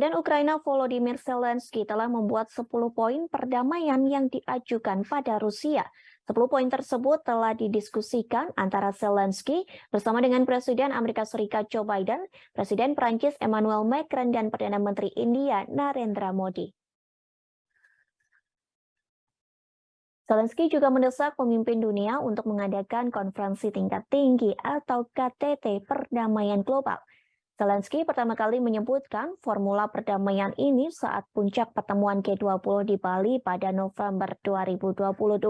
Presiden Ukraina Volodymyr Zelensky telah membuat 10 poin perdamaian yang diajukan pada Rusia. 10 poin tersebut telah didiskusikan antara Zelensky bersama dengan Presiden Amerika Serikat Joe Biden, Presiden Prancis Emmanuel Macron, dan Perdana Menteri India Narendra Modi. Zelensky juga mendesak pemimpin dunia untuk mengadakan konferensi tingkat tinggi atau KTT Perdamaian Global. Zelensky pertama kali menyebutkan formula perdamaian ini saat puncak pertemuan G20 di Bali pada November 2022.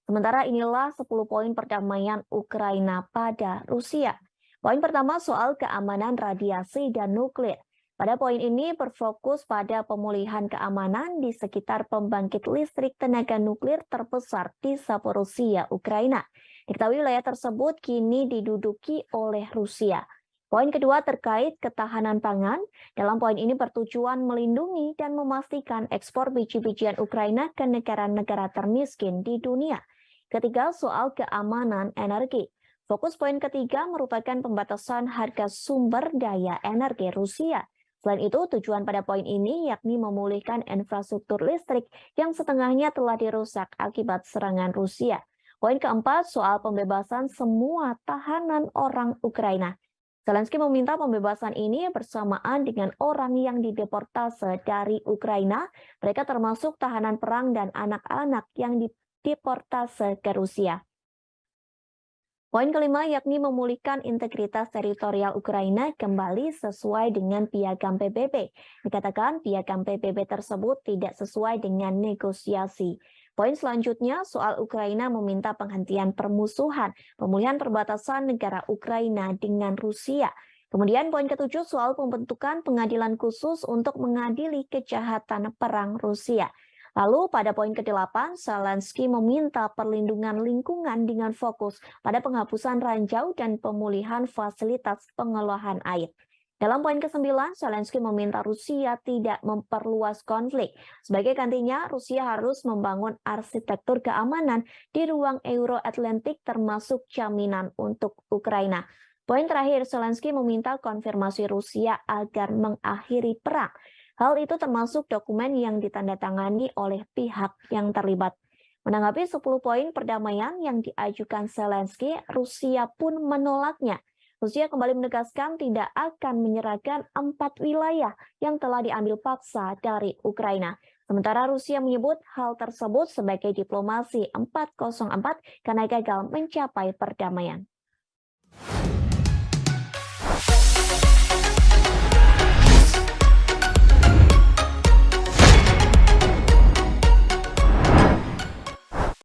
Sementara inilah 10 poin perdamaian Ukraina pada Rusia. Poin pertama soal keamanan radiasi dan nuklir. Pada poin ini berfokus pada pemulihan keamanan di sekitar pembangkit listrik tenaga nuklir terbesar di Zaporizhzhia, Ukraina. Diketahui wilayah tersebut kini diduduki oleh Rusia. Poin kedua terkait ketahanan pangan. Dalam poin ini bertujuan melindungi dan memastikan ekspor biji-bijian Ukraina ke negara-negara termiskin di dunia. Ketiga, soal keamanan energi. Fokus poin ketiga merupakan pembatasan harga sumber daya energi Rusia. Selain itu, tujuan pada poin ini yakni memulihkan infrastruktur listrik yang setengahnya telah dirusak akibat serangan Rusia. Poin keempat, soal pembebasan semua tahanan orang Ukraina. Zelensky meminta pembebasan ini bersamaan dengan orang yang dideportase dari Ukraina. Mereka termasuk tahanan perang dan anak-anak yang dideportase ke Rusia. Poin kelima yakni memulihkan integritas teritorial Ukraina kembali sesuai dengan piagam PBB. Dikatakan piagam PBB tersebut tidak sesuai dengan negosiasi. Poin selanjutnya soal Ukraina meminta penghentian permusuhan, pemulihan perbatasan negara Ukraina dengan Rusia. Kemudian poin ketujuh soal pembentukan pengadilan khusus untuk mengadili kejahatan perang Rusia. Lalu pada poin ke-8, Zelensky meminta perlindungan lingkungan dengan fokus pada penghapusan ranjau dan pemulihan fasilitas pengolahan air. Dalam poin ke-9, Zelensky meminta Rusia tidak memperluas konflik. Sebagai gantinya, Rusia harus membangun arsitektur keamanan di ruang Euro-Atlantik termasuk jaminan untuk Ukraina. Poin terakhir, Zelensky meminta konfirmasi Rusia agar mengakhiri perang. Hal itu termasuk dokumen yang ditandatangani oleh pihak yang terlibat. Menanggapi 10 poin perdamaian yang diajukan Zelensky, Rusia pun menolaknya. Rusia kembali menegaskan tidak akan menyerahkan 4 wilayah yang telah diambil paksa dari Ukraina. Sementara Rusia menyebut hal tersebut sebagai diplomasi 404 karena gagal mencapai perdamaian.